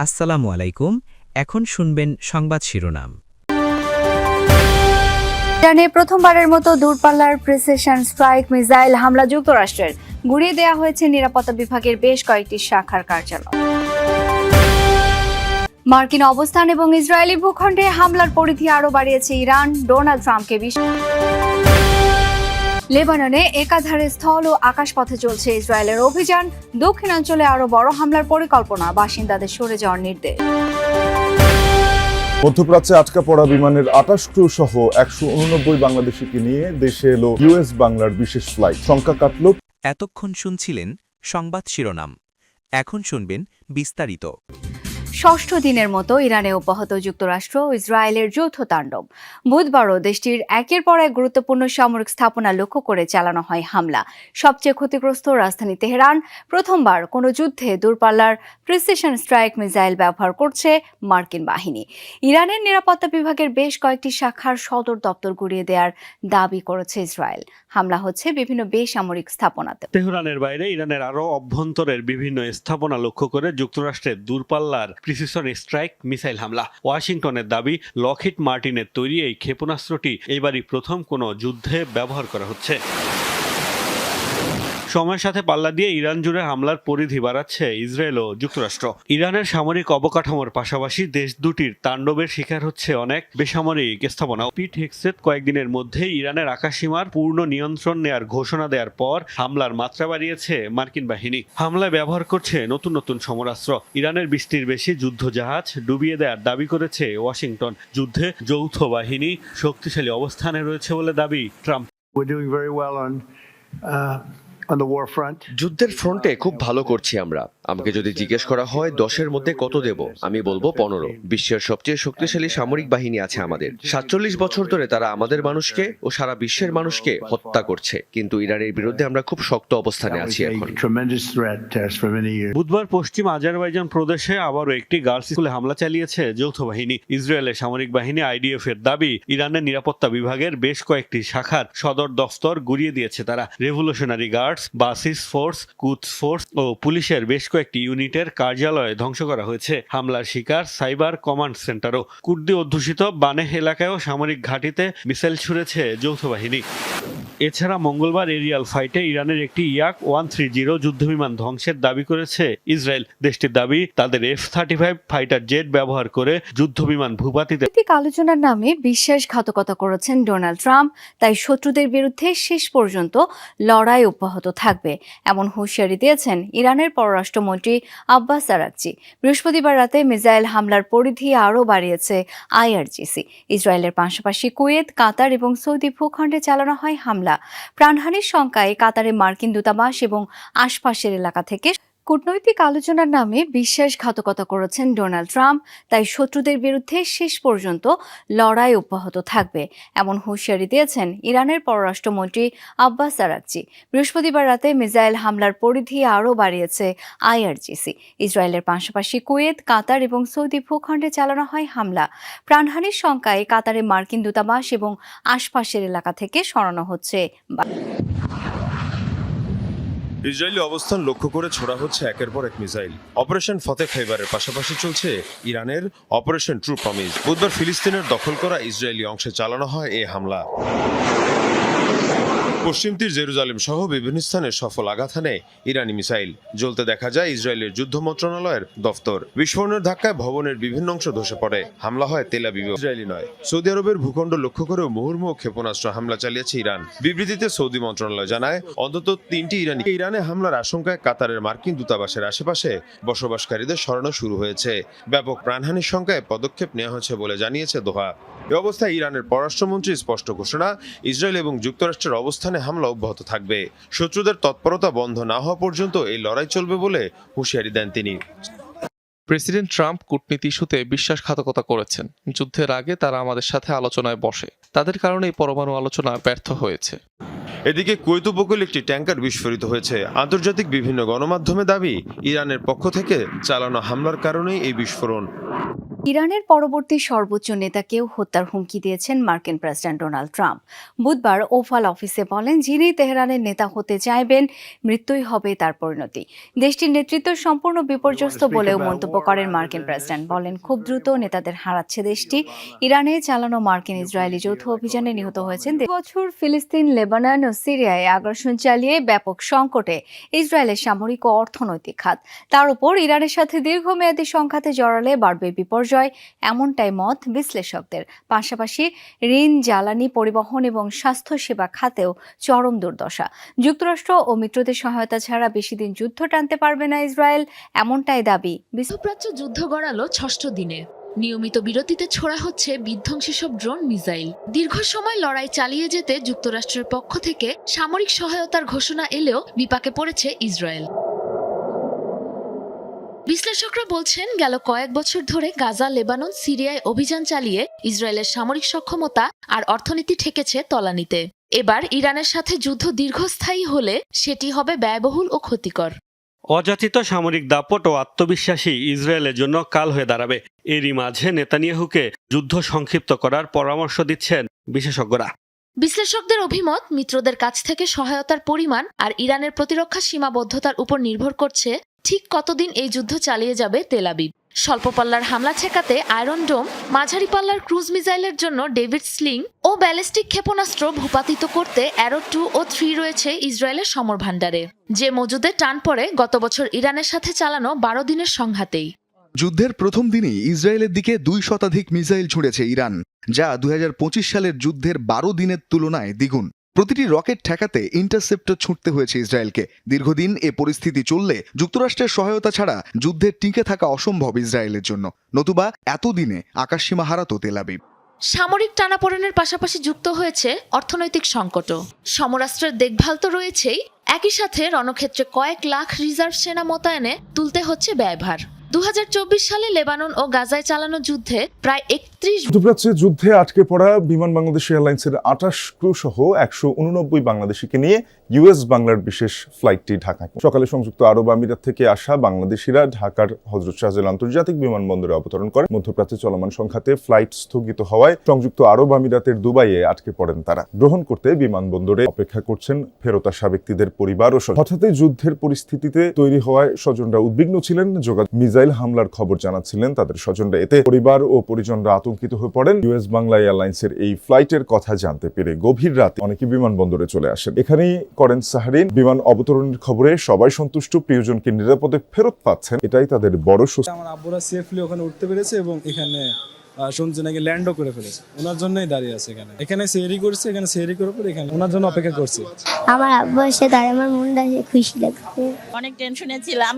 আসসালামু আলাইকুম। এখন শুনবেন সংবাদ শিরোনাম। ইরানে প্রথমবারের মতো দূরপাল্লার প্রিসিশন স্ট্রাইক মিসাইল হামলা যুক্তরাষ্ট্রের গুড়িয়ে দেওয়া হয়েছে নিরাপত্তা বিভাগের বেশ কয়েকটি শাখার কার্যালয়। মার্কিন অবস্থান এবং ইসরায়েলি ভূখণ্ডে হামলার পরিধি আরও বাড়িয়েছে ইরান। ডোনাল্ড ট্রাম্পকে লেবাননে একাধারে স্থল ও আকাশপথে চলছে ইসরায়েলের অভিযান। দক্ষিণাঞ্চলে আরও বড় হামলার পরিকল্পনা, বাসিন্দাদের সরে যাওয়ার নির্দেশ। মধ্যপ্রাচ্যে আটকা পড়া বিমানের ২৮ ক্রু সহ ১৮৯ বাংলাদেশিকে নিয়ে দেশে এলো ইউএস বাংলার বিশেষ ফ্লাইট। সংখ্যা কাটল। এতক্ষণ শুনছিলেন সংবাদ শিরোনাম। এখন শুনবেন বিস্তারিত। ষষ্ঠ দিনের মতো ইরানে অব্যাহত যুক্তরাষ্ট্র ও ইসরায়েলের যৌথ তাণ্ডব। বুধবারও দেশটির একের পর এক গুরুত্বপূর্ণ সামরিক স্থাপনা লক্ষ্য করে চালানো হয় হামলা। সবচেয়ে ক্ষতিগ্রস্ত রাজধানী তেহরান। প্রথমবার কোনো যুদ্ধে দূরপাল্লার প্রিসিশন স্ট্রাইক মিসাইল ব্যবহার করছে মার্কিন বাহিনী। ইরানের নিরাপত্তা বিভাগের বেশ কয়েকটি শাখার সদর দপ্তর গুড়িয়ে দেওয়ার দাবি করেছে ইসরায়েল। হামলা হচ্ছে বিভিন্ন বেসামরিক স্থাপনাতে। তেহরানের বাইরে ইরানের আরও অভ্যন্তরের বিভিন্ন স্থাপনা লক্ষ্য করে যুক্তরাষ্ট্রের দূরপাল্লার প্রিসিশন স্ট্রাইক মিসাইল হামলা। ওয়াশিংটনের দাবি, লকহিড মার্টিনের তৈরি এই ক্ষেপণাস্ত্রটি এবারই প্রথম কোনো যুদ্ধে ব্যবহার করা হচ্ছে। সময়ের সাথে পাল্লা দিয়ে ইরান জুড়ে হামলার পরিধি বাড়াচ্ছে ইসরায়েল ও যুক্তরাষ্ট্র। ইরানের সামরিক অবকাঠামোর পাশাপাশি দেশ দুটির তাণ্ডবের শিকার হচ্ছে অনেক বেসামরিক স্থাপনা। পিট হেগসেথ কয়েকদিনের মধ্যেই ইরানের আকাশসীমার পূর্ণ নিয়ন্ত্রণ নেয়ার ঘোষণা দেওয়ার পর হামলার মাত্রা বাড়িয়েছে মার্কিন বাহিনী। হামলায় ব্যবহার করছে নতুন নতুন সমরাস্ত্র। ইরানের ২০টির বেশি যুদ্ধজাহাজ ডুবিয়ে দেওয়ার দাবি করেছে ওয়াশিংটন। যুদ্ধে যৌথ বাহিনী শক্তিশালী অবস্থানে রয়েছে বলে দাবি ট্রাম্প। যুদ্ধের ফ্রন্টে খুব ভালো করছি আমরা। আমাকে যদি জিজ্ঞেস করা হয় ১০-এর মধ্যে কত দেব, আমি বলবো ১৫। বিশ্বের সবচেয়ে শক্তিশালী সামরিক বাহিনী আছে আমাদের। ৪৭ বছর ধরে তারা আমাদের মানুষকে ও সারা বিশ্বের মানুষকে হত্যা করছে, কিন্তু ইরানের বিরুদ্ধে আমরা খুব শক্ত অবস্থানে আছি এখন। বুধবার পশ্চিম আজারবাইজান প্রদেশে আবারও একটি গার্লস স্কুলে হামলা চালিয়েছে যৌথ বাহিনী। ইসরায়েলের সামরিক বাহিনী আইডিএফ এর দাবি, ইরানের নিরাপত্তা বিভাগের বেশ কয়েকটি শাখার সদর দফতর গুড়িয়ে দিয়েছে তারা। রেভলিউশনারি গার্ড, বাসিস ফোর্স, কুদস ফোর্স ও পুলিশের বেশ কয়েকটি ইউনিটের কার্যালয় ধ্বংস করা হয়েছে। হামলার শিকার সাইবার কমান্ড সেন্টারও। কুর্দি অধ্যুষিত বানেহ এলাকায়ও সামরিক ঘাঁটিতে মিসাইল ছুড়েছে যৌথ বাহিনী। এছাড়া মঙ্গলবার এরিয়াল ফাইটে ইরানের একটি ইয়াক-130 যুদ্ধবিমান ধ্বংসের দাবি করেছে ইসরায়েল। দেশটির দাবি, তাদের F-35 ফাইটার জেট ব্যবহার করে যুদ্ধবিমান ভূপাতিতে আলোচনার নামে বিশ্বাসঘাতকতা করেছেন ডোনাল্ড ট্রাম্প। তাই শত্রুদের বিরুদ্ধে শেষ পর্যন্ত লড়াই অব্যাহত থাকবে, এমন হুঁশিয়ারি দিয়েছেন ইরানের পররাষ্ট্রমন্ত্রী আব্বাস আরাকচি। বৃহস্পতিবার রাতে মিসাইল হামলার পরিধি আরও বাড়িয়েছে IRGC। ইসরায়েলের পাশাপাশি কুয়েত, কাতার এবং সৌদি ভূখণ্ডে চালানো হয় হামলা। প্রাণহানির শঙ্কায় কাতারে মার্কিন দূতাবাস এবং আশপাশের এলাকা থেকে কূটনৈতিক আলোচনার নামে বিশ্বাসঘাতকতা করেছেন ডোনাল্ড ট্রাম্প। তাই শত্রুদের বিরুদ্ধে শেষ পর্যন্ত লড়াই অব্যাহত থাকবে, এমন হুঁশিয়ারি দিয়েছেন ইরানের পররাষ্ট্রমন্ত্রী আব্বাস আরাকচি। বৃহস্পতিবার রাতে মিসাইল হামলার পরিধি আরও বাড়িয়েছে IRGC। ইসরায়েলের পাশাপাশি কুয়েত, কাতার এবং সৌদি ভূখণ্ডে চালানো হয় হামলা। প্রাণহানির শঙ্কায় কাতারে মার্কিন দূতাবাস এবং আশপাশের এলাকা থেকে সরানো হচ্ছে। ইসরায়েলি অবস্থান লক্ষ্য করে ছোড়া হচ্ছে একের পর এক মিসাইল। অপারেশন ফতে খাইবারের পাশাপাশি চলছে ইরানের অপারেশন ট্রু প্রমিস। বুধবার ফিলিস্তিনের দখল করা ইসরায়েলি অংশে চালানো হয় এই হামলা। পশ্চিম তীর জেরুজালেম সহ বিভিন্ন স্থানে সফল আঘাত হানে ইরানি মিসাইল। জ্বলতে দেখা যায় ইসরায়েলের যুদ্ধ মন্ত্রণালয়ের দফতর। বিস্ফোরণের ধাক্কায় ভবনের বিভিন্ন অংশ ধসে পড়ে। হামলা হয় তেল আবিবে। ইসরায়েলি নয়, সৌদি আরবের ভূখণ্ড লক্ষ্য করেও মুহুর্মুহ ক্ষেপণাস্ত্র হামলা চালিয়েছে ইরান। বিবৃতিতে সৌদি মন্ত্রণালয় জানায়, অন্তত 3টি ইরানে হামলার আশঙ্কায় কাতারের মার্কিন দূতাবাসের আশেপাশে বসবাসকারীদের সরানো শুরু হয়েছে। ব্যাপক প্রাণহানির শঙ্কায় পদক্ষেপ নেওয়া হয়েছে বলে জানিয়েছে দোহা। এ অবস্থায় ইরানের পররাষ্ট্রমন্ত্রীর স্পষ্ট ঘোষণা, ইসরায়েল এবং যুক্তরাষ্ট্রের অবস্থানে হামলা অব্যাহত থাকবে। শত্রুদের তৎপরতা বন্ধ না হওয়া পর্যন্ত এই লড়াই চলবে বলে হুঁশিয়ারি দেন তিনি। প্রেসিডেন্ট ট্রাম্প কূটনীতি ইস্যুতে বিশ্বাসঘাতকতা করেছেন। যুদ্ধের আগে তারা আমাদের সাথে আলোচনায় বসে, তাদের কারণে পরমাণু আলোচনা ব্যর্থ হয়েছে। এদিকে কুয়েত উপকূলে একটি ট্যাঙ্কার বিস্ফোরিত হয়েছে। আন্তর্জাতিক বিভিন্ন গণমাধ্যমে দাবি, ইরানের পক্ষ থেকে চালানো হামলার কারণেই এই বিস্ফোরণ। ইরানের পরবর্তী সর্বোচ্চ নেতাকেও হত্যার হুমকি দিয়েছেন মার্কিন প্রেসিডেন্ট ডোনাল্ড ট্রাম্প। বুধবার ওভাল অফিসে বলেন, যিনি তেহরানের নেতা হতে চাইবেন মৃত্যুই হবে তার পরিণতি। দেশটির নেতৃত্ব সম্পূর্ণ বিপর্যস্ত বলেও মন্তব্য করেন মার্কিন প্রেসিডেন্ট। বলেন, খুব দ্রুত নেতাদের হারাচ্ছে দেশটি। ইরানে চালানো মার্কিন ইসরায়েলি যৌথ অভিযানে নিহত হয়েছেন 2 বছর। ফিলিস্তিন, লেবানন ও সিরিয়ায় আগ্রাসন চালিয়ে ব্যাপক সংকটে ইসরায়েলের সামরিক ও অর্থনৈতিক খাত। তার উপর ইরানের সাথে দীর্ঘমেয়াদী সংঘাতে জড়ালে বাড়বে বিপর্যয়, এমনটাই মত বিশ্লেষকদের। পাশাপাশি ঋণ, জ্বালানি, পরিবহন এবং স্বাস্থ্যসেবা খাতেও চরম দুর্দশা। যুক্তরাষ্ট্র ও মিত্রদের সহায়তা ছাড়া বেশি দিন যুদ্ধ টানতে পারবে না ইসরায়েল, এমনটাই দাবি। মধ্যপ্রাচ্য যুদ্ধ গড়ালো 6ষ্ঠ দিনে। নিয়মিত বিরতিতে ছোড়া হচ্ছে বিধ্বংসী সব ড্রোন, মিসাইল। দীর্ঘ সময় লড়াই চালিয়ে যেতে যুক্তরাষ্ট্রের পক্ষ থেকে সামরিক সহায়তার ঘোষণা এলেও বিপাকে পড়েছে ইসরায়েল। বিশ্লেষকরা বলছেন, গেল কয়েক বছর ধরে গাজা, লেবানন, সিরিয়ায় অভিযান চালিয়ে ইসরায়েলের সামরিক সক্ষমতা আর অর্থনীতি ঠেকেছে তলানিতে। এবার ইরানের সাথে যুদ্ধ দীর্ঘস্থায়ী হলে সেটি হবে ব্যয়বহুল ও ক্ষতিকর। অযাচিত সামরিক দাপট ও আত্মবিশ্বাসী ইসরায়েলের জন্য কাল হয়ে দাঁড়াবে। এরই মাঝে নেতানিয়াহুকে যুদ্ধ সংক্ষিপ্ত করার পরামর্শ দিচ্ছেন বিশেষজ্ঞরা। বিশ্লেষকদের অভিমত, মিত্রদের কাছ থেকে সহায়তার পরিমাণ আর ইরানের প্রতিরক্ষা সীমাবদ্ধতার উপর নির্ভর করছে ঠিক কতদিন এই যুদ্ধ চালিয়ে যাবে তেল আবিব। স্বল্প পাল্লার হামলা ঠেকাতে আয়রন ডোম, মাঝারি পাল্লার ক্রুজ মিসাইলের জন্য ডেভিড স্লিং ও ব্যালিস্টিক ক্ষেপণাস্ত্র ভূপাতিত করতে অ্যারো 2 ও 3 রয়েছে ইসরায়েলের সমর ভাণ্ডারে, যে মজুদে টান পড়ে গত বছর ইরানের সাথে চালানো 12 দিনের সংঘাতেই। যুদ্ধের প্রথম দিনই ইসরায়েলের দিকে 2 শতাধিক মিসাইল ছুঁড়েছে ইরান, যা 2025 সালের যুদ্ধের 12 দিনের তুলনায় দ্বিগুণ। প্রতিটি রকেট ঠেকাতে ইন্টারসেপ্টর ছুঁড়তে হয়েছে ইসরায়েলকে। দীর্ঘদিন এ পরিস্থিতি চললে যুক্তরাষ্ট্রের সহায়তা ছাড়া যুদ্ধে টিকে থাকা অসম্ভব ইসরায়েলের জন্য, নতুবা এতদিনে আকাশসীমা হারাতো তেল আবিব। সামরিক টানাপোড়েনের পাশাপাশি যুক্ত হয়েছে অর্থনৈতিক সংকটও। সমরাস্ত্রের দেখভাল তো রয়েছেই, একই সাথে রণক্ষেত্রে কয়েক লাখ রিজার্ভ সেনা মোতায়েনে তুলতে হচ্ছে ব্যয়ভার। 2024 সালে লেবানন ও গাজায় চালানো যুদ্ধে প্রায় 31 মধ্যপ্রাচ্যে যুদ্ধে আটকে পড়া বিমান বাংলাদেশ এয়ারলাইন্সের 28 ক্রু সহ 189 বাংলাদেশিকে নিয়ে ইউএস বাংলার বিশেষ ফ্লাইটটি ঢাকায়। সকালে সংযুক্ত আরব আমিরাত থেকে আসা বাংলাদেশিরা ঢাকার হযরত শাহজালাল আন্তর্জাতিক বিমানবন্দরে অবতরণ করে। মধ্যপ্রাচ্যে চলমান সংঘাতে ফ্লাইট স্থগিত হওয়ায় সংযুক্ত আরব আমিরাতের দুবাইয়ে আটকে পড়েন তারা। গ্রহণ করতে বিমানবন্দরে অপেক্ষা করছেন ফেরত আসা ব্যক্তিদের পরিবার ও স্বজন। হঠাৎই যুদ্ধের পরিস্থিতিতে তৈরি হওয়ায় স্বজনরা উদ্বিগ্ন ছিলেন। মিসাইল হামলার খবর জানাচ্ছিলেন তাদের স্বজনরা। এতে পরিবার ও পরিজনরা আতঙ্কিত হয়ে পড়েন। ইউএস বাংলা এয়ারলাইন্সের এই ফ্লাইটের কথা জানতে পেরে গভীর রাতে অনেকে বিমানবন্দরে চলে আসেন। এখানেই করেন সাহারিন। বিমান অবতরণের খবরে সবাই সন্তুষ্ট, প্রিয়জনকে নিরাপদে ফেরত পাচ্ছেন, এটাই তাদের বড় স্বস্তি। আমার আব্বুরা সেফলি ওখানে উঠতে পেরেছে এবং এখানে শুনছি নাকি ল্যান্ডও করে ফেলেছে। ওনার জন্যই দাঁড়িয়ে আছে এখানে সেহরি করছে, এখানে সেহরি করার পর এখানে ওনার জন্য অপেক্ষা করছে। আমার আব্বু এসে তাই আমার মনটা খুশি লাগছে। অনেক টেনশনে ছিলাম।